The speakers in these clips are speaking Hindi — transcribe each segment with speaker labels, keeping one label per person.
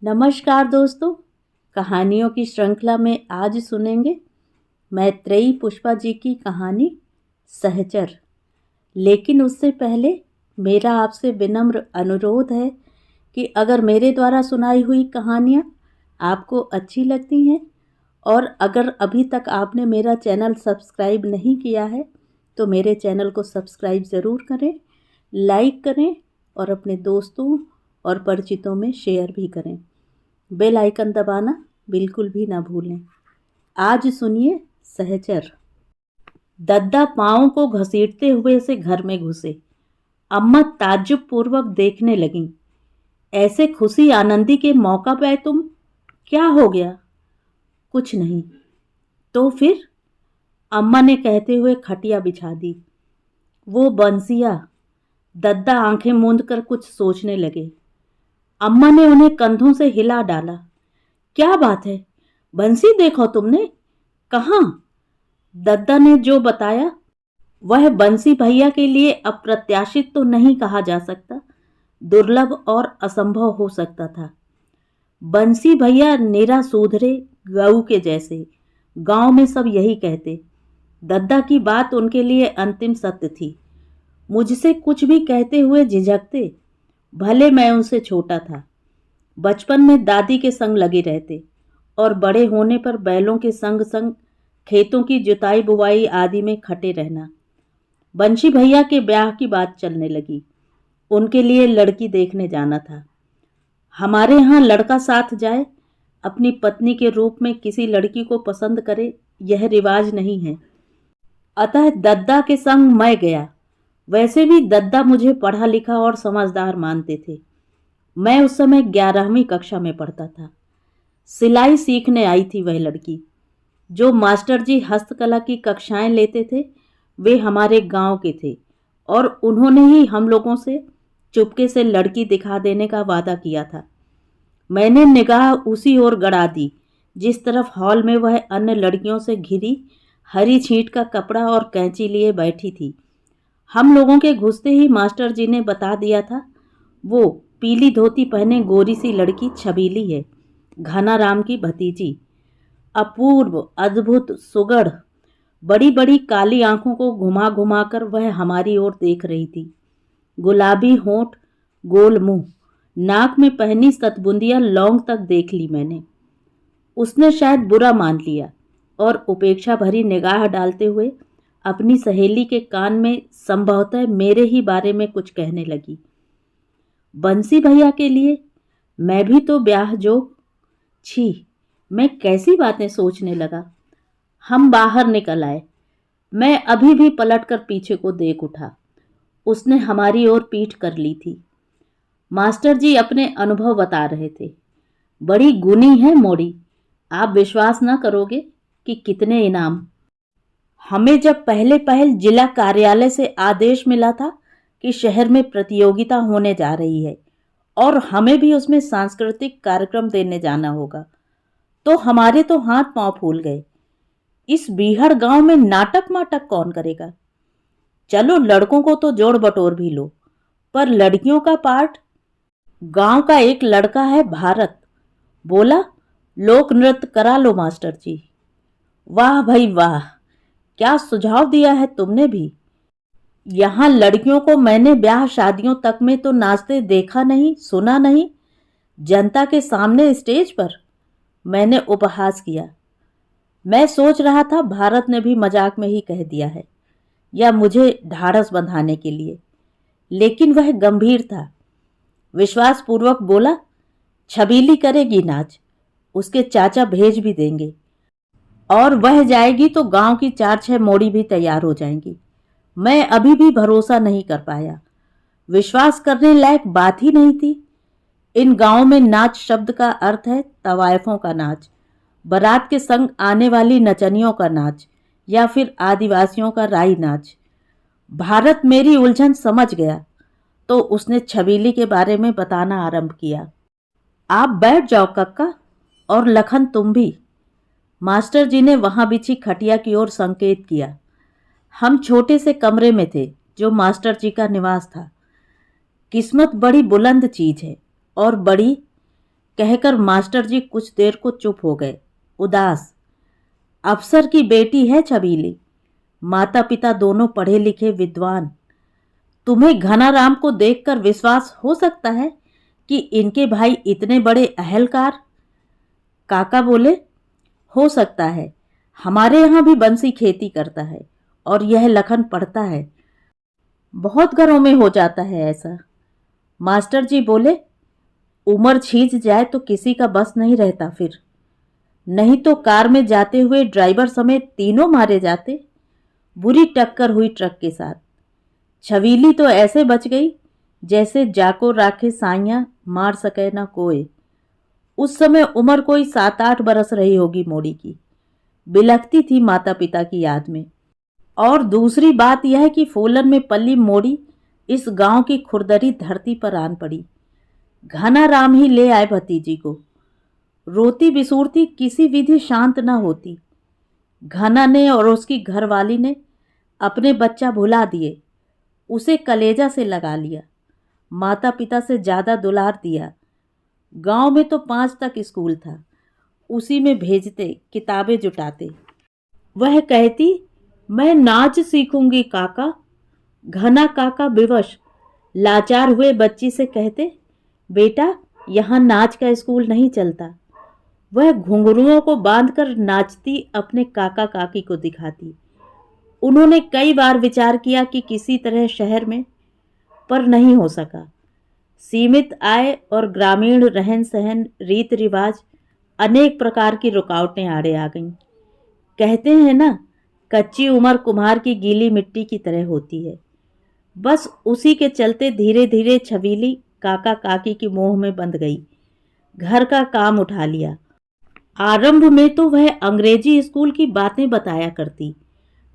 Speaker 1: नमस्कार दोस्तों, कहानियों की श्रृंखला में आज सुनेंगे मैत्रेयी पुष्पा जी की कहानी सहचर। लेकिन उससे पहले मेरा आपसे विनम्र अनुरोध है कि अगर मेरे द्वारा सुनाई हुई कहानियाँ आपको अच्छी लगती हैं और अगर अभी तक आपने मेरा चैनल सब्सक्राइब नहीं किया है तो मेरे चैनल को सब्सक्राइब ज़रूर करें, लाइक करें और अपने दोस्तों और परिचितों में शेयर भी करें। बेल आइकन दबाना बिल्कुल भी ना भूलें। आज सुनिए सहचर। दद्दा पाँव को घसीटते हुए से घर में घुसे। अम्मा ताज्जुब पूर्वक देखने लगीं। ऐसे खुशी आनंदी के मौका पे तुम? क्या हो गया? कुछ नहीं। तो फिर? अम्मा ने कहते हुए खटिया बिछा दी। वो बंसिया। दद्दा आंखें मूंद कर कुछ सोचने लगे। अम्मा ने उन्हें कंधों से हिला डाला। क्या बात है? बंसी देखो तुमने? कहाँ? दद्दा ने जो बताया वह बंसी भैया के लिए अप्रत्याशित तो नहीं कहा जा सकता, दुर्लभ और असंभव हो सकता था। बंसी भैया निरा सूधरे गऊ के जैसे, गांव में सब यही कहते। दद्दा की बात उनके लिए अंतिम सत्य थी। मुझसे कुछ भी कहते हुए झिझकते, भले मैं उनसे छोटा था। बचपन में दादी के संग लगे रहते और बड़े होने पर बैलों के संग संग खेतों की जुताई बुवाई आदि में खटे रहना। बंशी भैया के ब्याह की बात चलने लगी। उनके लिए लड़की देखने जाना था। हमारे यहाँ लड़का साथ जाए, अपनी पत्नी के रूप में किसी लड़की को पसंद करे, यह रिवाज नहीं है। अतः दद्दा के संग मैं गया। वैसे भी दद्दा मुझे पढ़ा लिखा और समझदार मानते थे। मैं उस समय 11वीं कक्षा में पढ़ता था। सिलाई सीखने आई थी वह लड़की। जो मास्टर जी हस्तकला की कक्षाएं लेते थे वे हमारे गांव के थे और उन्होंने ही हम लोगों से चुपके से लड़की दिखा देने का वादा किया था। मैंने निगाह उसी ओर गड़ा दी जिस तरफ हॉल में वह अन्य लड़कियों से घिरी हरी छींट का कपड़ा और कैंची लिए बैठी थी। हम लोगों के घुसते ही मास्टर जी ने बता दिया था, वो पीली धोती पहने गोरी सी लड़की छबीली है, घनाराम की भतीजी। अपूर्व, अद्भुत, सुगढ़, बड़ी बड़ी काली आंखों को घुमा घुमा कर वह हमारी ओर देख रही थी। गुलाबी होंठ, गोल मुंह, नाक में पहनी सतबुंदिया लौंग तक देख ली मैंने। उसने शायद बुरा मान लिया और उपेक्षा भरी निगाह डालते हुए अपनी सहेली के कान में संभवतः मेरे ही बारे में कुछ कहने लगी। बंसी भैया के लिए मैं भी तो ब्याह जोग। छी, मैं कैसी बातें सोचने लगा। हम बाहर निकल आए। मैं अभी भी पलटकर पीछे को देख उठा। उसने हमारी ओर पीठ कर ली थी। मास्टर जी अपने अनुभव बता रहे थे। बड़ी गुनी है मोड़ी, आप विश्वास न करोगे कि कितने इनाम। हमें जब पहले पहल जिला कार्यालय से आदेश मिला था कि शहर में प्रतियोगिता होने जा रही है और हमें भी उसमें सांस्कृतिक कार्यक्रम देने जाना होगा, तो हमारे तो हाथ पांव फूल गए। इस बीहड़ गांव में नाटक माटक कौन करेगा? चलो लड़कों को तो जोड़ बटोर भी लो, पर लड़कियों का पार्ट? गांव का एक लड़का है भारत, बोला लोक नृत्य करा लो मास्टर जी। वाह भाई वाह, क्या सुझाव दिया है तुमने भी। यहाँ लड़कियों को मैंने ब्याह शादियों तक में तो नाचते देखा नहीं, सुना नहीं। जनता के सामने स्टेज पर? मैंने उपहास किया। मैं सोच रहा था भारत ने भी मजाक में ही कह दिया है या मुझे ढाढ़स बंधाने के लिए, लेकिन वह गंभीर था। विश्वासपूर्वक बोला, छबीली करेगी नाच, उसके चाचा भेज भी देंगे और वह जाएगी तो गांव की 4-6 मोड़ी भी तैयार हो जाएंगी। मैं अभी भी भरोसा नहीं कर पाया। विश्वास करने लायक बात ही नहीं थी। इन गांवों में नाच शब्द का अर्थ है तवायफों का नाच, बारात के संग आने वाली नचनियों का नाच या फिर आदिवासियों का राई नाच। भारत मेरी उलझन समझ गया तो उसने छबीली के बारे में बताना आरंभ किया। आप बैठ जाओ कक्का, और लखन तुम भी। मास्टर जी ने वहां बिछी खटिया की ओर संकेत किया। हम छोटे से कमरे में थे जो मास्टर जी का निवास था। किस्मत बड़ी बुलंद चीज है और बड़ी कहकर मास्टर जी कुछ देर को चुप हो गए, उदास। अफसर की बेटी है छबीली, माता पिता दोनों पढ़े लिखे विद्वान। तुम्हें घनाराम को देखकर विश्वास हो सकता है कि इनके भाई इतने बड़े अहलकार? काका बोले, हो सकता है। हमारे यहाँ भी बंसी खेती करता है और यह लखन पढ़ता है। बहुत घरों में हो जाता है ऐसा। मास्टर जी बोले, उम्र छींच जाए तो किसी का बस नहीं रहता फिर। नहीं तो कार में जाते हुए ड्राइवर समेत तीनों मारे जाते। बुरी टक्कर हुई ट्रक के साथ। छबीली तो ऐसे बच गई जैसे जाको राखे साइयां मार सके ना कोई। उस समय उम्र कोई 7-8 बरस रही होगी मोड़ी की। बिलखती थी माता पिता की याद में। और दूसरी बात यह है कि फूलन में पली मोड़ी इस गांव की खुरदरी धरती पर आन पड़ी। घनाराम ही ले आए भतीजी को। रोती बिसूरती किसी विधि शांत न होती। घना ने और उसकी घरवाली ने अपने बच्चा भुला दिए, उसे कलेजा से लगा लिया, माता पिता से ज़्यादा दुलार दिया। गांव में तो 5 तक स्कूल था, उसी में भेजते, किताबें जुटाते। वह कहती, मैं नाच सीखूंगी काका। घना काका विवश लाचार हुए बच्ची से कहते, बेटा यहाँ नाच का स्कूल नहीं चलता। वह घुंघरुओं को बांधकर नाचती अपने काका काकी को दिखाती। उन्होंने कई बार विचार किया कि किसी तरह शहर में, पर नहीं हो सका। सीमित आय और ग्रामीण रहन सहन, रीत रिवाज, अनेक प्रकार की रुकावटें आड़े आ गईं। कहते हैं ना, कच्ची उम्र कुम्हार की गीली मिट्टी की तरह होती है। बस उसी के चलते धीरे धीरे छबीली काका काकी की मोह में बंध गई। घर का काम उठा लिया। आरंभ में तो वह अंग्रेजी स्कूल की बातें बताया करती,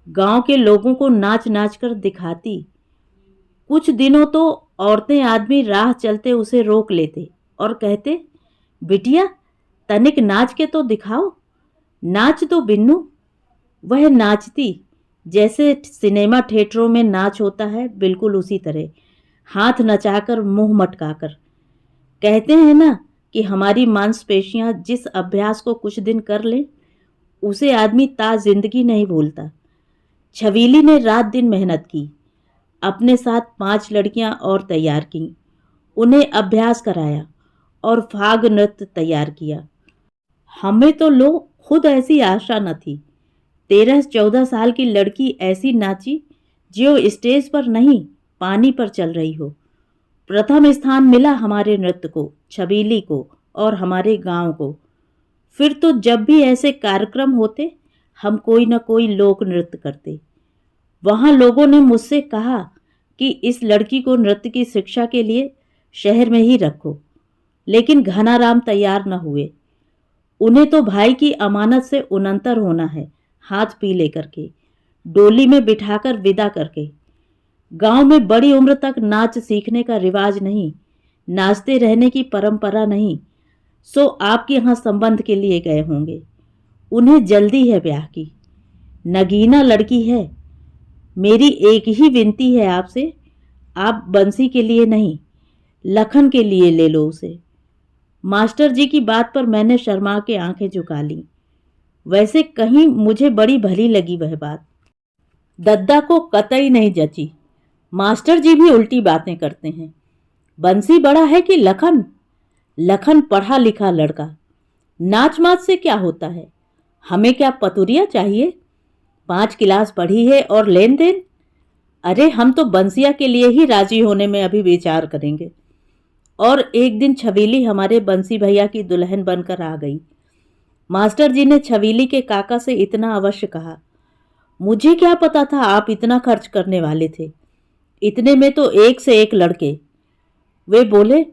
Speaker 1: गांव के लोगों को नाच नाच कर दिखाती। कुछ दिनों तो औरतें आदमी राह चलते उसे रोक लेते और कहते, बिटिया तनिक नाच के तो दिखाओ, नाच तो बिन्नू। वह नाचती जैसे सिनेमा थिएटरों में नाच होता है, बिल्कुल उसी तरह, हाथ नचाकर मुंह मटकाकर। कहते हैं ना कि हमारी मांसपेशियां जिस अभ्यास को कुछ दिन कर लें, उसे आदमी ता जिंदगी नहीं भूलता। छबीली ने रात दिन मेहनत की। अपने साथ 5 लड़कियां और तैयार की, उन्हें अभ्यास कराया और फाग नृत्य तैयार किया। हमें तो लो खुद ऐसी आशा न थी। 13-14 साल की लड़की ऐसी नाची जो स्टेज पर नहीं, पानी पर चल रही हो। प्रथम स्थान मिला हमारे नृत्य को, छबीली को और हमारे गांव को। फिर तो जब भी ऐसे कार्यक्रम होते, हम कोई न कोई लोक नृत्य करते। वहां लोगों ने मुझसे कहा कि इस लड़की को नृत्य की शिक्षा के लिए शहर में ही रखो, लेकिन घनाराम तैयार न हुए। उन्हें तो भाई की अमानत से उनंतर होना है, हाथ पीले करके, डोली में बिठाकर विदा करके। गांव में बड़ी उम्र तक नाच सीखने का रिवाज नहीं, नाचते रहने की परंपरा नहीं। सो आपके यहाँ संबंध के लिए गए होंगे। उन्हें जल्दी है ब्याह की, नगीना लड़की है। मेरी एक ही विनती है आपसे, आप बंसी के लिए नहीं, लखन के लिए ले लो उसे। मास्टर जी की बात पर मैंने शर्मा के आंखें झुका ली। वैसे कहीं मुझे बड़ी भली लगी वह बात। दद्दा को कतई नहीं जची। मास्टर जी भी उल्टी बातें करते हैं। बंसी बड़ा है कि लखन? लखन पढ़ा लिखा लड़का, नाच माच से क्या होता है? हमें क्या पतुरिया चाहिए? 5 क्लास पढ़ी है और लेन देन। अरे हम तो बंसिया के लिए ही राजी होने में अभी विचार करेंगे। और एक दिन छबीली हमारे बंसी भैया की दुल्हन बनकर आ गई। मास्टर जी ने छबीली के काका से इतना अवश्य कहा, मुझे क्या पता था आप इतना खर्च करने वाले थे। इतने में तो एक से एक लड़के। वे बोले,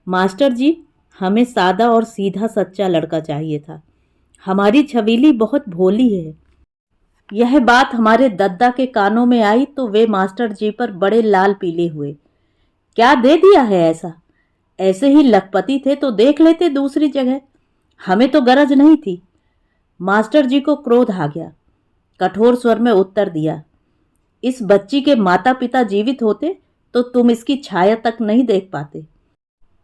Speaker 1: मास्टर जी हमें सादा और सीधा सच्चा लड़का चाहिए था। हमारी छबीली बहुत भोली है। यह बात हमारे दद्दा के कानों में आई तो वे मास्टर जी पर बड़े लाल पीले हुए। क्या दे दिया है ऐसा? ऐसे ही लखपति थे तो देख लेते दूसरी जगह, हमें तो गरज नहीं थी। मास्टर जी को क्रोध आ गया। कठोर स्वर में उत्तर दिया, इस बच्ची के माता पिता जीवित होते तो तुम इसकी छाया तक नहीं देख पाते।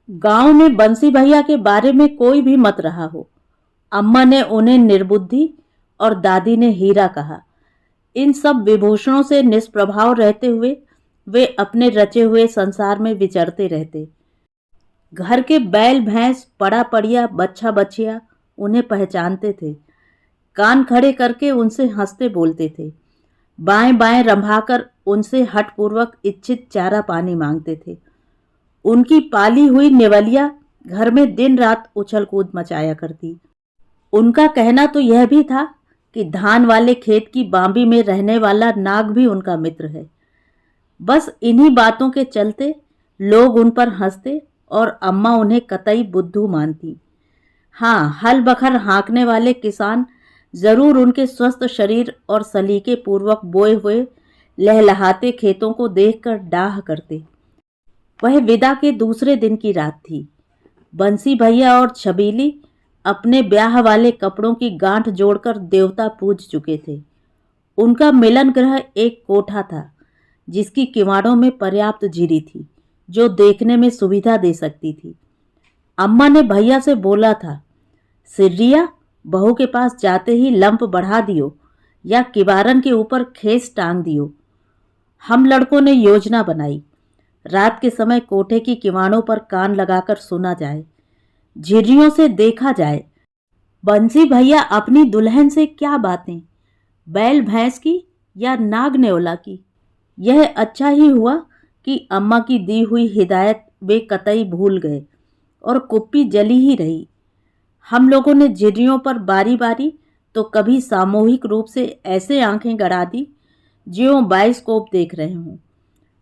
Speaker 1: गांव में बंसी भैया के बारे में कोई भी मत रहा हो। अम्मा ने उन्हें निर्बुद्धि और दादी ने हीरा कहा। इन सब विभूषणों से निष्प्रभाव रहते हुए वे अपने रचे हुए संसार में विचरते रहते। घर के बैल भैंस, पड़ा पड़िया, बच्चा बच्चिया उन्हें पहचानते थे। कान खड़े करके उनसे हंसते बोलते थे। बाएं बाएं रंभाकर उनसे हठपूर्वक इच्छित चारा पानी मांगते थे। उनकी पाली हुई नेवलिया घर में दिन रात उछल कूद मचाया करती। उनका कहना तो यह भी था कि धान वाले खेत की बांबी में रहने वाला नाग भी उनका मित्र है। बस इन्हीं बातों के चलते लोग उन पर हंसते और अम्मा उन्हें कतई बुद्धू मानती। हाँ, हल बखर हाँकने वाले किसान जरूर उनके स्वस्थ शरीर और सलीके पूर्वक बोए हुए लहलहाते खेतों को देखकर डाह करते। वह विदा के दूसरे दिन की रात थी। बंसी भैया और छबीली अपने ब्याह वाले कपड़ों की गांठ जोड़कर देवता पूज चुके थे। उनका मिलन ग्रह एक कोठा था जिसकी किवाड़ों में पर्याप्त झिरी थी जो देखने में सुविधा दे सकती थी। अम्मा ने भैया से बोला था, सिर्रिया, बहू के पास जाते ही लंप बढ़ा दियो या किवारन के ऊपर खेस टांग दियो। हम लड़कों ने योजना बनाई। रात के समय कोठे की किवाड़ों पर कान लगाकर सुना जाए, झिर्रियों से देखा जाए बंसी भैया अपनी दुल्हन से क्या बातें, बैल भैंस की या नाग नेवला की। यह अच्छा ही हुआ कि अम्मा की दी हुई हिदायत वे कतई भूल गए और कुप्पी जली ही रही। हम लोगों ने झिर्रियों पर बारी बारी तो कभी सामूहिक रूप से ऐसे आंखें गड़ा दी ज्यों बाइस्कोप देख रहे हों।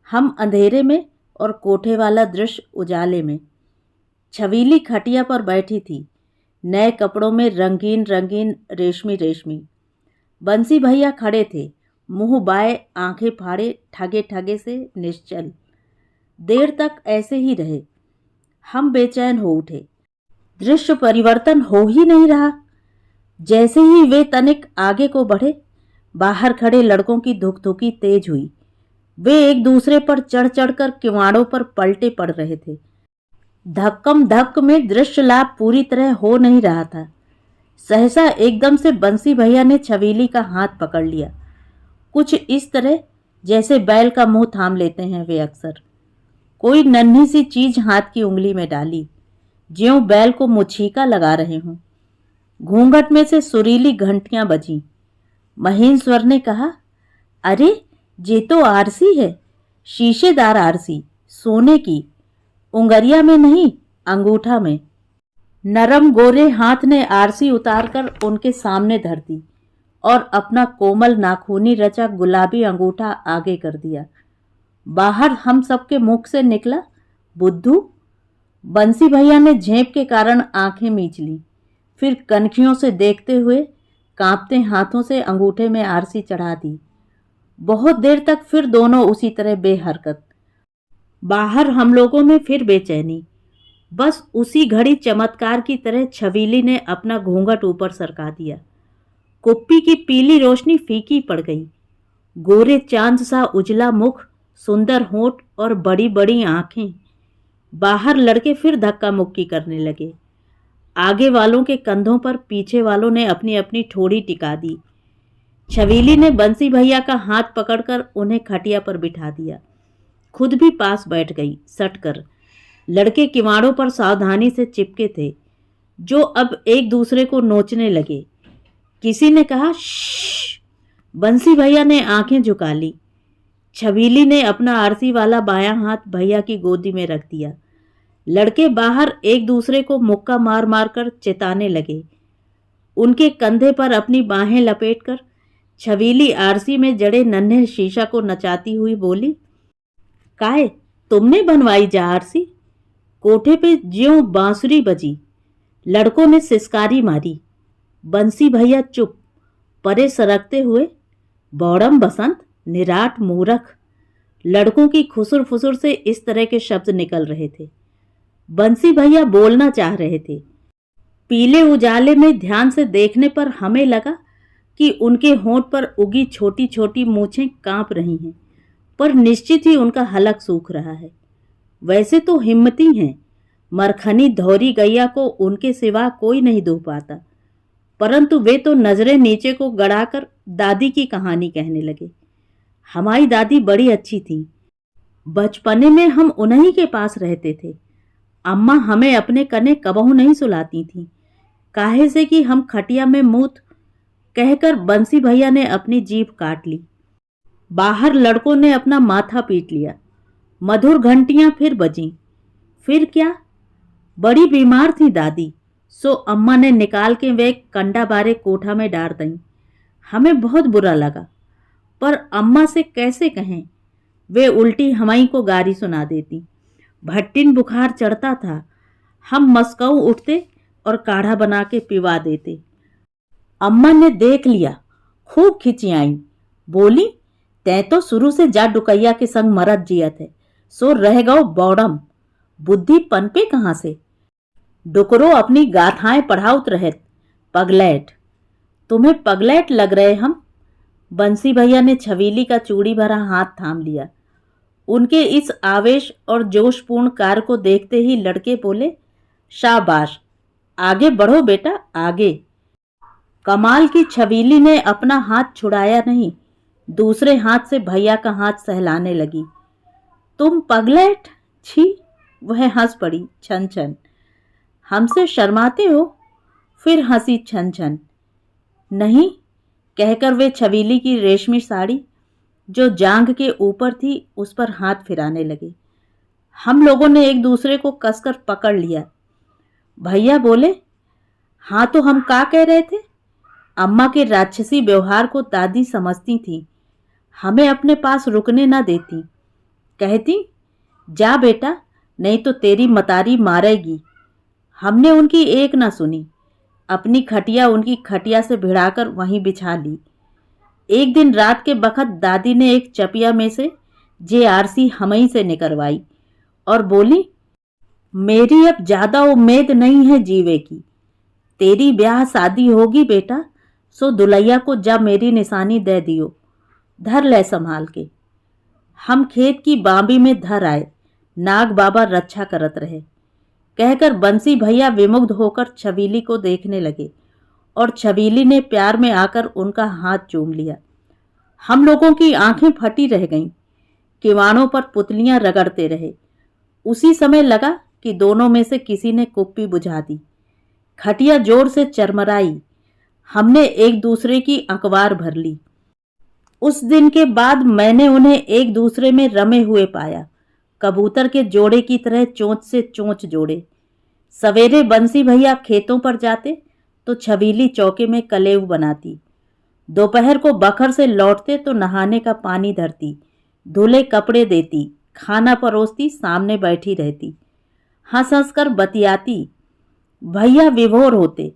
Speaker 1: हम अंधेरे में और कोठे वाला दृश्य उजाले में। छबीली खटिया पर बैठी थी, नए कपड़ों में रंगीन रंगीन रेशमी रेशमी। बंसी भैया खड़े थे, मुंह बाए, आंखें फाड़े, ठगे ठगे से निश्चल। देर तक ऐसे ही रहे। हम बेचैन हो उठे। दृश्य परिवर्तन हो ही नहीं रहा। जैसे ही वे तनिक आगे को बढ़े, बाहर खड़े लड़कों की धुकधुकी तेज हुई। वे एक दूसरे पर चढ़ चढ़कर किवाड़ों पर पलटे पड़ रहे थे। धक्कम धक्क में दृश्य लाभ पूरी तरह हो नहीं रहा था। सहसा एकदम से बंसी भैया ने छबीली का हाथ पकड़ लिया, कुछ इस तरह जैसे बैल का मुंह थाम लेते हैं वे अक्सर। कोई नन्ही सी चीज हाथ की उंगली में डाली, ज्यों बैल को मुछीका लगा रहे हों। घूंघट में से सुरीली घंटियां बजीं। महीन स्वर ने कहा, अरे ये तो आरसी है, शीशेदार आरसी, सोने की, उंगरिया में नहीं, अंगूठा में। नरम गोरे हाथ ने आरसी उतारकर उनके सामने धर दी और अपना कोमल नाखूनी रचा गुलाबी अंगूठा आगे कर दिया। बाहर हम सबके मुख से निकला, बुद्धू। बंसी भैया ने झेप के कारण आंखें मीच ली, फिर कनखियों से देखते हुए कांपते हाथों से अंगूठे में आरसी चढ़ा दी। बहुत देर तक फिर दोनों उसी तरह बेहरकत। बाहर हम लोगों में फिर बेचैनी। बस उसी घड़ी चमत्कार की तरह छबीली ने अपना घूंघट ऊपर सरका दिया। कुप्पी की पीली रोशनी फीकी पड़ गई। गोरे चांद सा उजला मुख, सुंदर होंठ और बड़ी बड़ी आंखें। बाहर लड़के फिर धक्का मुक्की करने लगे। आगे वालों के कंधों पर पीछे वालों ने अपनी अपनी ठोड़ी टिका दी। छबीली ने बंसी भैया का हाथ पकड़कर उन्हें खटिया पर बिठा दिया। खुद भी पास बैठ गई सटकर। लड़के किवाड़ों पर सावधानी से चिपके थे, जो अब एक दूसरे को नोचने लगे। किसी ने कहा, श्श। बंसी भैया ने आंखें झुका ली। छबीली ने अपना आरसी वाला बायां हाथ भैया की गोदी में रख दिया। लड़के बाहर एक दूसरे को मुक्का मार मार कर चिताने लगे। उनके कंधे पर अपनी बाहें लपेटकर छबीली आरसी में जड़े नन्हे शीशा को नचाती हुई बोली, काहे तुमने बनवाई जा आरसी? कोठे पे ज्यों बांसुरी बजी। लड़कों ने सिसकारी मारी। बंसी भैया चुप, परे सरकते हुए, बौड़म बसंत, निराट मूरख। लड़कों की खुसुर फुसुर से इस तरह के शब्द निकल रहे थे। बंसी भैया बोलना चाह रहे थे। पीले उजाले में ध्यान से देखने पर हमें लगा कि उनके होंठ पर उगी छोटी छोटी मूछें कांप रही हैं, पर निश्चित ही उनका हलक सूख रहा है। वैसे तो हिम्मती हैं, मरखनी धौरी गैया को उनके सिवा कोई नहीं दूह पाता, परंतु वे तो नजरें नीचे को गड़ाकर दादी की कहानी कहने लगे। हमारी दादी बड़ी अच्छी थी। बचपने में हम उन्हीं के पास रहते थे। अम्मा हमें अपने कने कबहू नहीं सुलाती थीं, काहे से कि हम खटिया में मूत कहकर बंसी भैया ने अपनी जीभ काट ली। बाहर लड़कों ने अपना माथा पीट लिया। मधुर घंटियां फिर बजीं। फिर क्या, बड़ी बीमार थी दादी, सो अम्मा ने निकाल के वे कंडा बारे कोठा में डाल दईं। हमें बहुत बुरा लगा, पर अम्मा से कैसे कहें, वे उल्टी हमाई को गारी सुना देती। भट्टिन बुखार चढ़ता था, हम मस्कऊ उठते और काढ़ा बना के पिवा देते। अम्मा ने देख लिया, खूब खिंचियाई, बोली, तै तो शुरू से जा डुकैया के संग मरद जियत है, सो रह गओ बौड़म, बुद्धि पनपे कहाँ से। डुकरो अपनी गाथाएं पढ़ाउत रहत, पगलैट। तुम्हें पगलैट लग रहे हम। बंसी भैया ने छबीली का चूड़ी भरा हाथ थाम लिया। उनके इस आवेश और जोशपूर्ण कार्य को देखते ही लड़के बोले, शाबाश, आगे बढ़ो बेटा, आगे। कमाल की छबीली ने अपना हाथ छुड़ाया नहीं, दूसरे हाथ से भैया का हाथ सहलाने लगी। तुम पगलैट, छी। वह हंस पड़ी, छन छन। हमसे शर्माते हो? फिर हंसी छन छन। नहीं, कहकर वे छबीली की रेशमी साड़ी जो जांघ के ऊपर थी उस पर हाथ फिराने लगे। हम लोगों ने एक दूसरे को कसकर पकड़ लिया। भैया बोले, हाँ तो हम क्या कह रहे थे। अम्मा के राक्षसी व्यवहार को दादी समझती थी, हमें अपने पास रुकने ना देती। कहती, जा बेटा, नहीं तो तेरी मतारी मारेगी। हमने उनकी एक ना सुनी, अपनी खटिया उनकी खटिया से भिड़ाकर वहीं बिछा ली। एक दिन रात के बखत दादी ने एक चपिया में से JRC हमई से निकलवाई और बोली, मेरी अब ज्यादा उम्मीद नहीं है जीवे की। तेरी ब्याह शादी होगी बेटा, सो दुलैया को जब मेरी निशानी दे दियो, धर ले संभाल के। हम खेत की बांबी में धर आए, नाग बाबा रक्षा करत रहे। कहकर बंसी भैया विमुग्ध होकर छबीली को देखने लगे और छबीली ने प्यार में आकर उनका हाथ चूम लिया। हम लोगों की आंखें फटी रह गईं, किवाड़ों पर पुतलियां रगड़ते रहे। उसी समय लगा कि दोनों में से किसी ने कुप्पी बुझा दी। खटिया जोर से चरमराई। हमने एक दूसरे की अखबार भर ली। उस दिन के बाद मैंने उन्हें एक दूसरे में रमे हुए पाया, कबूतर के जोड़े की तरह चोंच से चोंच जोड़े। सवेरे बंसी भैया खेतों पर जाते तो छबीली चौके में कलेव बनाती। दोपहर को बखर से लौटते तो नहाने का पानी धरती, धुले कपड़े देती, खाना परोसती, सामने बैठी रहती, हंस हंस कर बतियाती। भैया विभोर होते,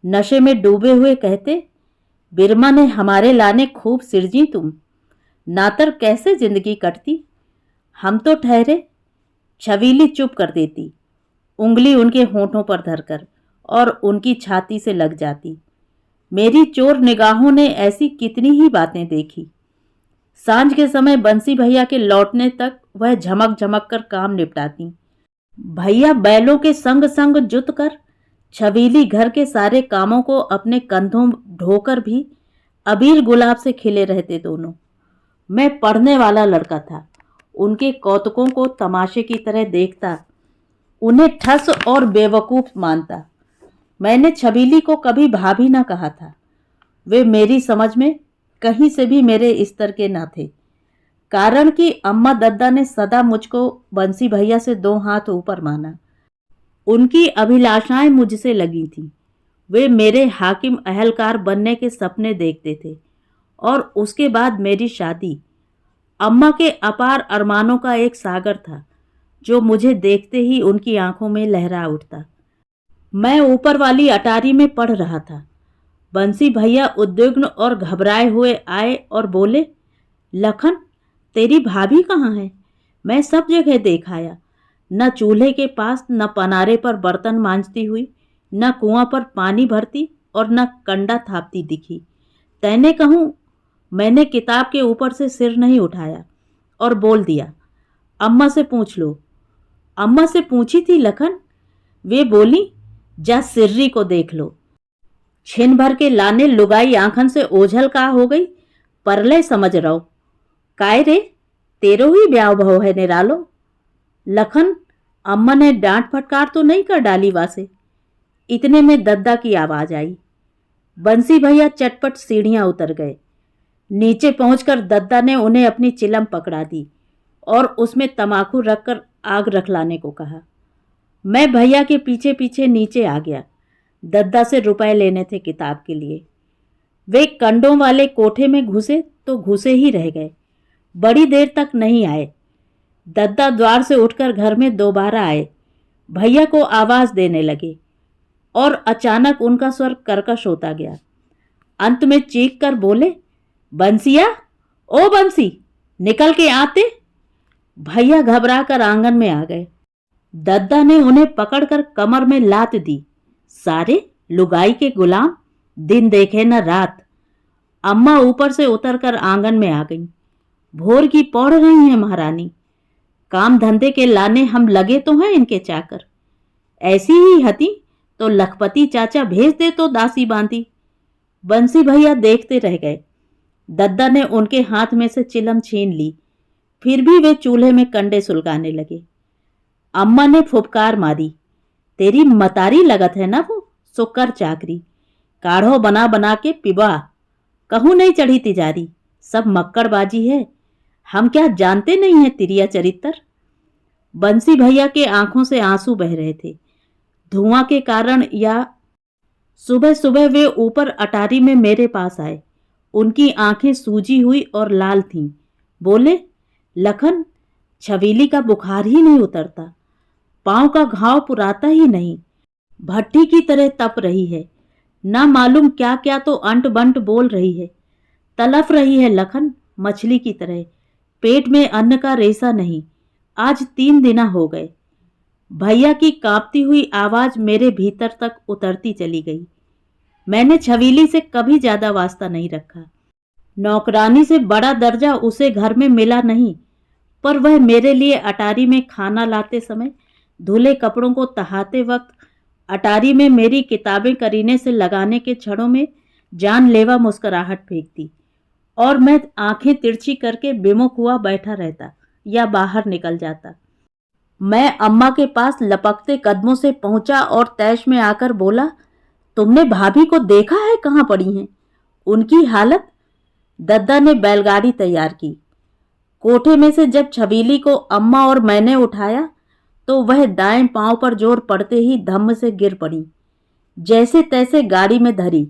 Speaker 1: नशे में डूबे हुए कहते, बिरमा ने हमारे लाने खूब सिरजी तुम, नातर कैसे जिंदगी कटती। हम तो ठहरे। छबीली चुप कर देती, उंगली उनके होठों पर धरकर, और उनकी छाती से लग जाती। मेरी चोर निगाहों ने ऐसी कितनी ही बातें देखी। सांझ के समय बंसी भैया के लौटने तक वह झमक झमक कर काम निपटाती। भैया बैलों के संग संग जुत कर, छबीली घर के सारे कामों को अपने कंधों ढोकर भी अबीर गुलाब से खिले रहते दोनों। मैं पढ़ने वाला लड़का था, उनके कौतुकों को तमाशे की तरह देखता, उन्हें ठस और बेवकूफ मानता। मैंने छबीली को कभी भाभी ना कहा था। वे मेरी समझ में कहीं से भी मेरे स्तर के ना थे, कारण कि अम्मा दद्दा ने सदा मुझको बंसी भैया से 2 हाथ ऊपर माना। उनकी अभिलाषाएं मुझसे लगी थीं। वे मेरे हाकिम अहलकार बनने के सपने देखते थे और उसके बाद मेरी शादी। अम्मा के अपार अरमानों का एक सागर था जो मुझे देखते ही उनकी आंखों में लहरा उठता। मैं ऊपर वाली अटारी में पढ़ रहा था। बंसी भैया उद्विग्न और घबराए हुए आए और बोले, लखन, तेरी भाभी कहाँ है? मैं सब जगह देखाया, न चूल्हे के पास, न पनारे पर बर्तन मांजती हुई, न कुआं पर पानी भरती और न कंडा थापती दिखी। तैने कहूँ, मैंने किताब के ऊपर से सिर नहीं उठाया और बोल दिया, अम्मा से पूछ लो। अम्मा से पूछी थी लखन, वे बोली, जा सिर्री को देख लो। छिन भर के लाने लुगाई आंखन से ओझल का हो गई, परले समझ रहो। काय रे, तेरो ही ब्याह भव है निरालो। लखन, अम्मा ने डांट फटकार तो नहीं कर डाली वासे। इतने में दद्दा की आवाज आई। बंसी भैया चटपट सीढ़ियां उतर गए। नीचे पहुंचकर दद्दा ने उन्हें अपनी चिलम पकड़ा दी और उसमें तमाकू रखकर आग रख लाने को कहा। मैं भैया के पीछे पीछे नीचे आ गया। दद्दा से रुपए लेने थे किताब के लिए। वे कंडों वाले कोठे में घुसे तो घुसे ही रह गए। बड़ी देर तक नहीं आए। दद्दा द्वार से उठकर घर में दोबारा आए। भैया को आवाज देने लगे और अचानक उनका स्वर कर्कश होता गया। अंत में चीख कर बोले, बंसिया, ओ बंसी, निकल के आते। भैया घबरा कर आंगन में आ गए। दद्दा ने उन्हें पकड़कर कमर में लात दी। सारे लुगाई के गुलाम, दिन देखे न रात। अम्मा ऊपर से उतरकर आंगन में आ गईं। भोर की पौड़ रही हैं महारानी। काम धंधे के लाने हम लगे तो हैं इनके चाकर। ऐसी ही हती तो लखपति चाचा भेज दे तो दासी बांधी। बंसी भैया देखते रह गए। दद्दा ने उनके हाथ में से चिलम छीन ली। फिर भी वे चूल्हे में कंडे सुलगाने लगे। अम्मा ने फुफकार मारी, तेरी मतारी लगत है ना वो, सो कर चाकरी। काढ़ो बना बना के पिबा, कहूं नहीं चढ़ी तिजारी। सब मक्कड़बाजी है, हम क्या जानते नहीं है तिरिया चरित्र। बंसी भैया के आंखों से आंसू बह रहे थे, धुआं के कारण या सुबह सुबह वे ऊपर अटारी में मेरे पास आए। उनकी आंखें सूजी हुई और लाल थीं। बोले, लखन, छबीली का बुखार ही नहीं उतरता, पांव का घाव पुराता ही नहीं, भट्टी की तरह तप रही है, ना मालूम क्या क्या तो अंट बंट बोल रही है, तलफ रही है लखन, मछली की तरह, पेट में अन्न का रेसा नहीं। आज 3 दिन हो गए। भैया की कांपती हुई आवाज मेरे भीतर तक उतरती चली गई। मैंने छबीली से कभी ज्यादा वास्ता नहीं रखा। नौकरानी से बड़ा दर्जा उसे घर में मिला नहीं, पर वह मेरे लिए अटारी में खाना लाते समय, धुले कपड़ों को तहाते वक्त, अटारी में मेरी किताबें करीने से लगाने के क्षणों में जानलेवा मुस्कुराहट फेंकती और मैं आंखें तिरछी करके विमुख हुआ बैठा रहता या बाहर निकल जाता। मैं अम्मा के पास लपकते कदमों से पहुंचा और तैश में आकर बोला, तुमने भाभी को देखा है कहाँ पड़ी हैं? उनकी हालत। दद्दा ने बैलगाड़ी तैयार की। कोठे में से जब छबीली को अम्मा और मैंने उठाया तो वह दाएं पांव पर जोर पड़ते ही धम्म से गिर पड़ी। जैसे तैसे गाड़ी में धरी।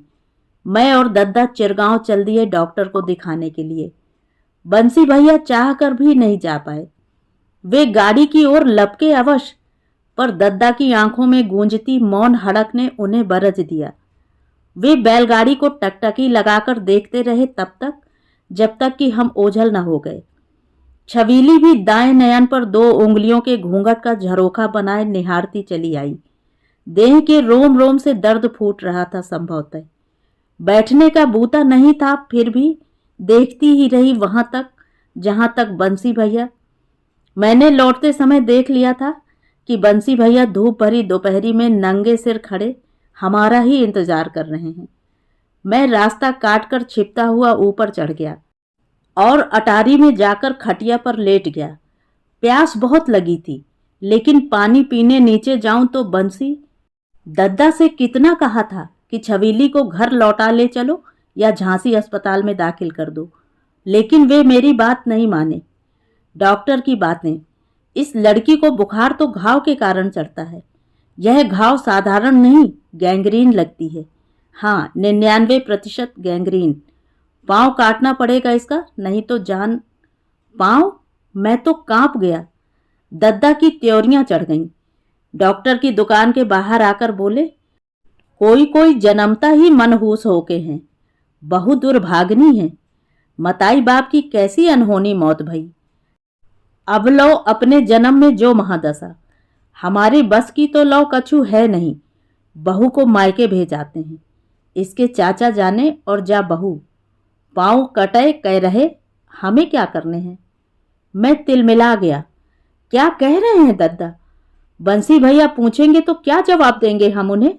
Speaker 1: मैं और दद्दा चिरगांव चल दिए डॉक्टर को दिखाने के लिए। बंसी भैया चाह कर भी नहीं जा पाए। वे गाड़ी की ओर लपके अवश्य, पर दद्दा की आंखों में गूंजती मौन हड़क ने उन्हें बरज दिया। वे बैलगाड़ी को टकटकी लगाकर देखते रहे तब तक, जब तक कि हम ओझल न हो गए। छबीली भी दाएं नयन पर 2 उंगलियों के घूंघट का झरोखा बनाए निहारती चली आई। देह के रोम रोम से दर्द फूट रहा था संभवतः। बैठने का बूता नहीं था, फिर भी देखती ही रही वहां तक जहां तक बंसी भैया। मैंने लौटते समय देख लिया था कि बंसी भैया धूप भरी दोपहरी में नंगे सिर खड़े हमारा ही इंतजार कर रहे हैं। मैं रास्ता काटकर छिपता हुआ ऊपर चढ़ गया और अटारी में जाकर खटिया पर लेट गया। प्यास बहुत लगी थी, लेकिन पानी पीने नीचे जाऊं तो बंसी, दद्दा से कितना कहा था कि छबीली को घर लौटा ले चलो या झांसी अस्पताल में दाखिल कर दो, लेकिन वे मेरी बात नहीं माने। डॉक्टर की बातें, इस लड़की को बुखार तो घाव के कारण चढ़ता है। यह घाव साधारण नहीं, गैंग्रीन लगती है। हाँ, 99% गैंग्रीन। पांव काटना पड़ेगा इसका, नहीं तो जान। पांव? मैं तो कांप गया। दद्दा की त्योरियां चढ़ गईं। डॉक्टर की दुकान के बाहर आकर बोले, कोई कोई जन्मता ही मनहूस होके हैं, बहु दुर्भाग्नी है। मताई बाप की कैसी अनहोनी मौत भई। अब लो अपने जन्म में जो महादशा, हमारे बस की तो लो कछु है नहीं। बहू को मायके भेज आते हैं, इसके चाचा जाने और जा बहू। पाँव कटे कह रहे, हमें क्या करने हैं। मैं तिलमिला गया। क्या कह रहे हैं दद्दा? बंसी भैया पूछेंगे तो क्या जवाब देंगे हम उन्हें?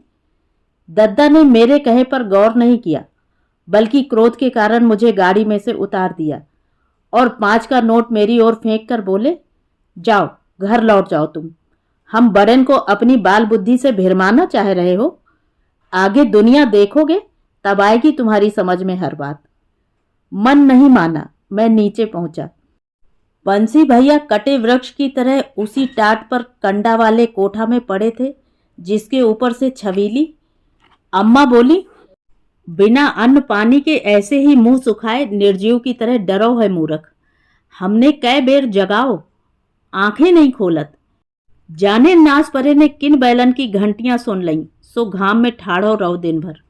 Speaker 1: दद्दा ने मेरे कहे पर गौर नहीं किया, बल्कि क्रोध के कारण मुझे गाड़ी में से उतार दिया और 5 का नोट मेरी ओर फेंक कर बोले, जाओ घर लौट जाओ तुम। हम बड़न को अपनी बाल बुद्धि से भिरमाना चाह रहे हो? आगे दुनिया देखोगे तब आएगी तुम्हारी समझ में हर बात। मन नहीं माना, मैं नीचे पहुंचा। बंसी भैया कटे वृक्ष की तरह उसी टाट पर कंडा वाले कोठा में पड़े थे जिसके ऊपर से छबीली। अम्मा बोली, बिना अन्न पानी के ऐसे ही मुंह सुखाए निर्जीव की तरह डरो है मूर्ख। हमने कै बेर जगाओ, आंखें नहीं खोलत। जाने नास परे ने किन बैलन की घंटियां सुन लईं, सो घाम में ठाड़ो रहो दिन भर।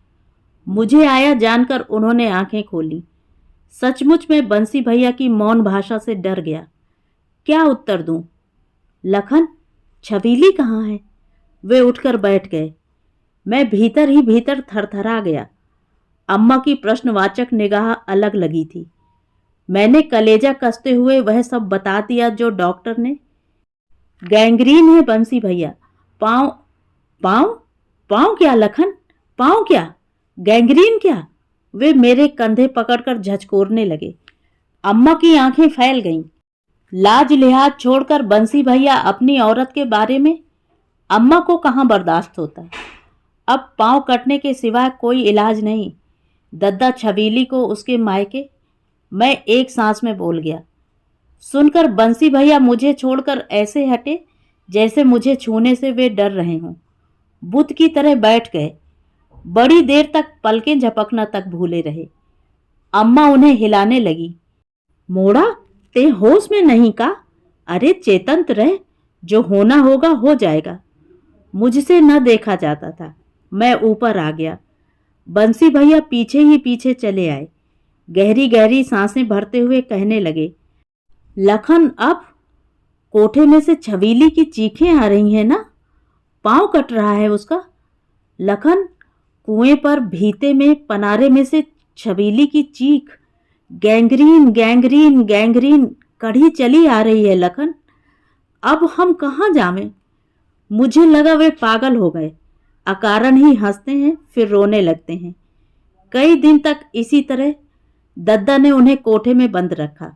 Speaker 1: मुझे आया जानकर उन्होंने आंखें खोली। सचमुच में बंसी भैया की मौन भाषा से डर गया। क्या उत्तर दूं? लखन, छबीली कहाँ है? वे उठकर बैठ गए। मैं भीतर ही भीतर थरथरा गया। अम्मा की प्रश्नवाचक निगाह अलग लगी थी। मैंने कलेजा कसते हुए वह सब बता दिया जो डॉक्टर ने। गैंग्रीन है बंसी भैया। पाँव पाँव पाँव क्या लखन? पाँव क्या? गैंग्रीन क्या? वे मेरे कंधे पकड़कर झचकोरने लगे। अम्मा की आंखें फैल गईं। लाज लिहाज छोड़कर बंसी भैया अपनी औरत के बारे में। अम्मा को कहाँ बर्दाश्त होता। अब पाँव कटने के सिवा कोई इलाज नहीं। दद्दा छबीली को उसके मायके। मैं एक सांस में बोल गया। सुनकर बंसी भैया मुझे छोड़कर ऐसे हटे जैसे मुझे छूने से वे डर रहे हों। बुत की तरह बैठ गए। बड़ी देर तक पलकें झपकना तक भूले रहे। अम्मा उन्हें हिलाने लगी। मोड़ा, ते होश में नहीं का? अरे चेतंत रह, जो होना होगा हो जाएगा। मुझसे न देखा जाता था। मैं ऊपर आ गया। बंसी भैया पीछे ही पीछे चले आए। गहरी गहरी सांसें भरते हुए कहने लगे, लखन अब कोठे में से छबीली की चीखें आ रही हैं ना? पाँव कट रहा है उसका। लखन, कुएं पर भीते में पनारे में से छबीली की चीख, गैंग्रीन गैंग्रीन गैंग्रीन कड़ी चली आ रही है लखन। अब हम कहाँ जावें? मुझे लगा वे पागल हो गए। अकारण ही हंसते हैं फिर रोने लगते हैं। कई दिन तक इसी तरह दद्दा ने उन्हें कोठे में बंद रखा।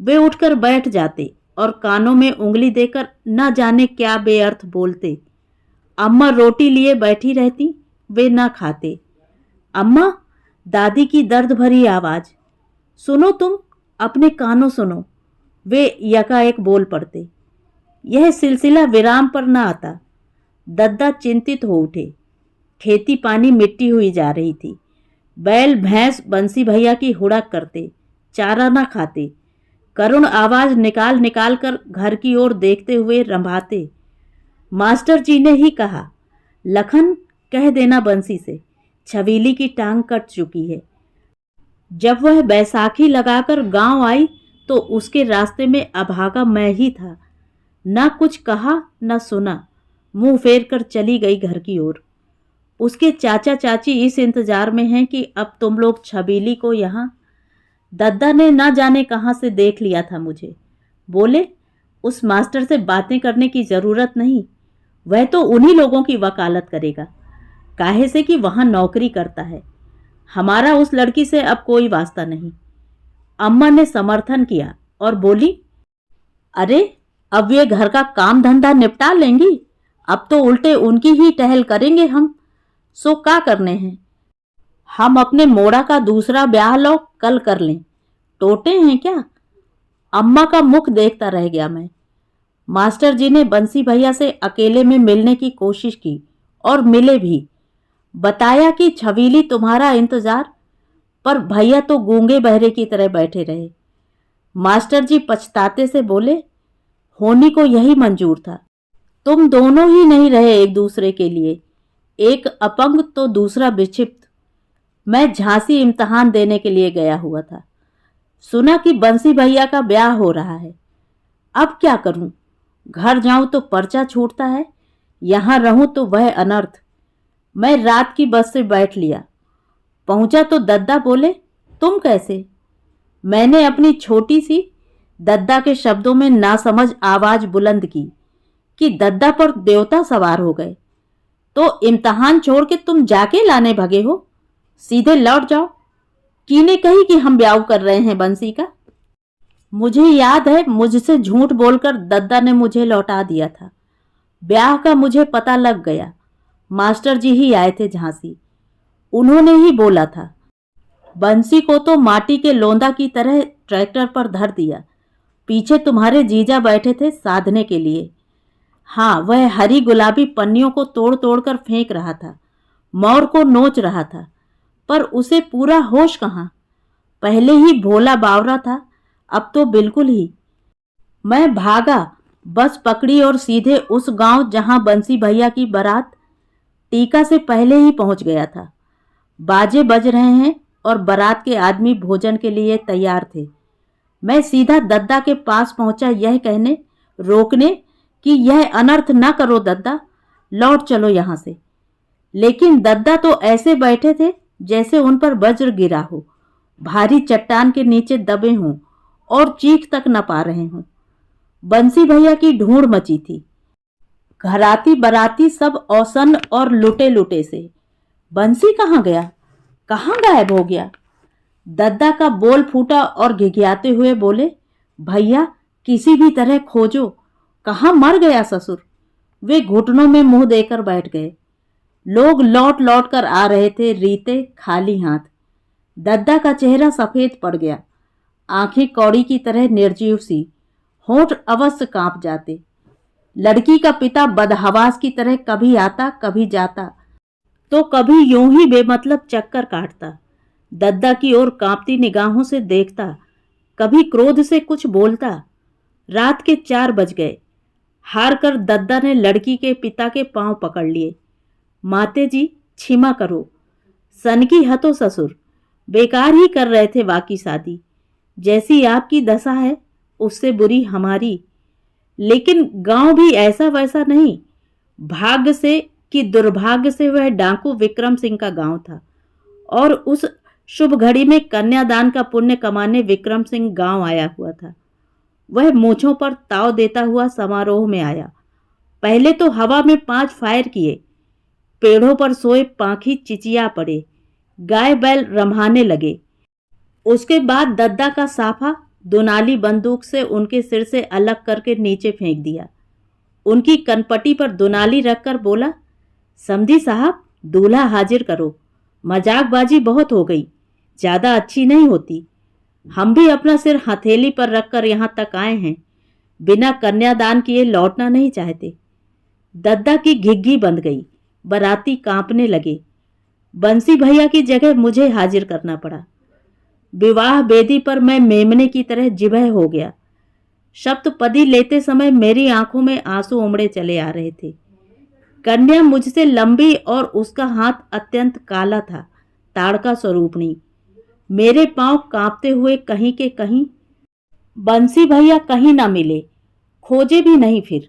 Speaker 1: वे उठकर बैठ जाते और कानों में उंगली देकर न जाने क्या बेअर्थ बोलते। अम्मा रोटी लिए बैठी रहती, वे न खाते। अम्मा, दादी की दर्द भरी आवाज, सुनो तुम, अपने कानों सुनो। वे यकाएक बोल पड़ते। यह सिलसिला विराम पर न आता। दद्दा चिंतित हो उठे। खेती पानी मिट्टी हुई जा रही थी। बैल भैंस बंसी भैया की हुड़क करते, चारा न खाते। करुण आवाज निकाल निकाल कर घर की ओर देखते हुए रंभाते। मास्टर जी ने ही कहा, लखन कह देना बंसी से, छबीली की टांग कट चुकी है। जब वह बैसाखी लगाकर गांव आई तो उसके रास्ते में अभागा मैं ही था। न कुछ कहा न सुना, मुंह फेर कर चली गई घर की ओर। उसके चाचा चाची इस इंतजार में हैं कि अब तुम लोग छबीली को यहाँ। दद्दा ने न जाने कहाँ से देख लिया था मुझे। बोले, उस मास्टर से बातें करने की जरूरत नहीं, वह तो उन्हीं लोगों की वकालत करेगा। काहे से कि वहां नौकरी करता है। हमारा उस लड़की से अब कोई वास्ता नहीं। अम्मा ने समर्थन किया और बोली, अरे अब वे घर का काम धंधा निपटा लेंगी, अब तो उल्टे उनकी ही टहल करेंगे हम। सो क्या करने हैं? हम अपने मोड़ा का दूसरा ब्याह लो कल कर लें, टोटे हैं क्या? अम्मा का मुख देखता रह गया मैं। मास्टर जी ने बंसी भैया से अकेले में मिलने की कोशिश की और मिले भी। बताया कि छबीली तुम्हारा इंतजार, पर भैया तो गूंगे बहरे की तरह बैठे रहे। मास्टर जी पछताते से बोले, होनी को यही मंजूर था। तुम दोनों ही नहीं रहे एक दूसरे के लिए, एक अपंग तो दूसरा विक्षिप्त। मैं झांसी इम्तिहान देने के लिए गया हुआ था। सुना कि बंसी भैया का ब्याह हो रहा है। अब क्या करूं? घर जाऊं तो पर्चा छूटता है, यहां रहूं तो वह अनर्थ। मैं रात की बस से बैठ लिया। पहुंचा तो दद्दा बोले, तुम कैसे? मैंने अपनी छोटी सी, दद्दा के शब्दों में नासमझ आवाज बुलंद की। कि दद्दा पर देवता सवार हो गए। तो इम्तहान छोड़ के तुम जाके लाने भगे हो? सीधे लौट जाओ। किने कही कि हम ब्याह कर रहे हैं बंसी का? मुझे याद है, मुझसे झूठ बोलकर दद्दा ने मुझे लौटा दिया था। ब्याह का मुझे पता लग गया। मास्टर जी ही आए थे झांसी, उन्होंने ही बोला था। बंसी को तो माटी के लोंदा की तरह ट्रैक्टर पर धर दिया। पीछे तुम्हारे जीजा बैठे थे साधने के लिए। हाँ, वह हरी गुलाबी पन्नियों को तोड़ तोड़ कर फेंक रहा था, मोर को नोच रहा था, पर उसे पूरा होश कहाँ। पहले ही भोला बावरा था, अब तो बिल्कुल ही। मैं भागा, बस पकड़ी और सीधे उस गांव जहां बंसी भैया की बारात टीका से पहले ही पहुंच गया था। बाजे बज रहे हैं और बारात के आदमी भोजन के लिए तैयार थे। मैं सीधा दद्दा के पास पहुंचा, यह कहने रोकने कि यह अनर्थ ना करो दद्दा, लौट चलो यहां से। लेकिन दद्दा तो ऐसे बैठे थे जैसे उन पर वज्र गिरा हो, भारी चट्टान के नीचे दबे हों और चीख तक न पा रहे हों। बंसी भैया की ढूंढ मची थी। घराती बराती सब औसन और लुटे लुटे से। बंसी कहाँ गया, कहाँ गायब हो गया? दद्दा का बोल फूटा और घिघियाते हुए बोले, भैया किसी भी तरह खोजो, कहाँ मर गया ससुर? वे घुटनों में मुंह देकर बैठ गए। लोग लौट लौट कर आ रहे थे, रीते खाली हाथ। दद्दा का चेहरा सफेद पड़ गया, आंखें कौड़ी की तरह निर्जीव सी, होंठ अवश्य कांप जाते। लड़की का पिता बदहवास की तरह कभी आता कभी जाता, तो कभी यूं ही बेमतलब चक्कर काटता। दद्दा की ओर कांपती निगाहों से देखता, कभी क्रोध से कुछ बोलता। रात के 4 बज गए। हार कर दद्दा ने लड़की के पिता के पांव पकड़ लिए। माते जी क्षमा करो, सनकी हतो ससुर, बेकार ही कर रहे थे वाकी शादी। जैसी आपकी दशा है उससे बुरी हमारी। लेकिन गांव भी ऐसा वैसा नहीं। भाग्य से कि दुर्भाग्य से वह डाकू विक्रम सिंह का गांव था, और उस शुभ घड़ी में कन्यादान का पुण्य कमाने विक्रम सिंह गांव आया हुआ था। वह मूंछों पर ताव देता हुआ समारोह में आया। पहले तो हवा में 5 फायर किए, पेड़ों पर सोए पाखी चिचिया पड़े, गाय बैल रम्हाने लगे। उसके बाद दद्दा का साफा दुनाली बंदूक से उनके सिर से अलग करके नीचे फेंक दिया। उनकी कनपटी पर दुनाली रखकर बोला, समधी साहब दूल्हा हाजिर करो, मजाकबाजी बहुत हो गई, ज्यादा अच्छी नहीं होती। हम भी अपना सिर हथेली पर रखकर यहां तक आए हैं, बिना कन्यादान किए लौटना नहीं चाहते। दद्दा की घिघी बंध गई, बराती कांपने लगे। बंसी भैया की जगह मुझे हाजिर करना पड़ा। विवाह वेदी पर मैं मेमने की तरह जिबह हो गया। सप्तपदी लेते समय मेरी आंखों में आंसू उमड़े चले आ रहे थे। कन्या मुझसे लंबी और उसका हाथ अत्यंत काला था, ताड़का स्वरूपणी। मेरे पांव कांपते हुए कहीं के कहीं। बंसी भैया कहीं ना मिले, खोजे भी नहीं। फिर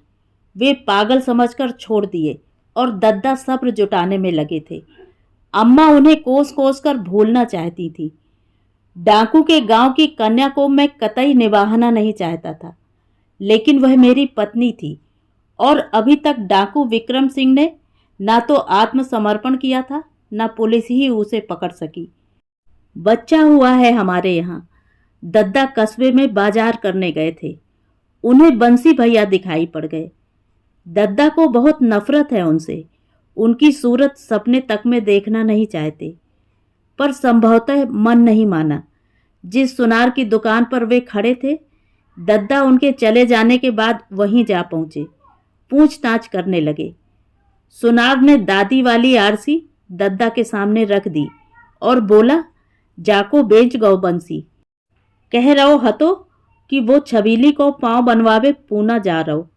Speaker 1: वे पागल समझकर छोड़ दिए और दद्दा सब्र जुटाने में लगे थे। अम्मा उन्हें कोस कोस कर भूलना चाहती थी। डाकू के गांव की कन्या को मैं कतई निभाना नहीं चाहता था, लेकिन वह मेरी पत्नी थी, और अभी तक डाकू विक्रम सिंह ने ना तो आत्मसमर्पण किया था, ना पुलिस ही उसे पकड़ सकी। बच्चा हुआ है हमारे यहाँ। दद्दा कस्बे में बाजार करने गए थे, उन्हें बंसी भैया दिखाई पड़ गए। दद्दा को बहुत नफरत है उनसे, उनकी सूरत सपने तक में देखना नहीं चाहते, पर संभवतः मन नहीं माना। जिस सुनार की दुकान पर वे खड़े थे, दद्दा उनके चले जाने के बाद वहीं जा पहुंचे। पूछताछ करने लगे। सुनार ने दादी वाली आरसी दद्दा के सामने रख दी और बोला, जाको बेच गौ बंसी, कह रहो हतो कि वो छबीली को पांव बनवावे पूना जा रहो।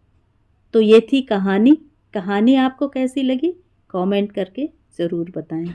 Speaker 1: तो ये थी कहानी। कहानी आपको कैसी लगी कमेंट करके ज़रूर बताएं।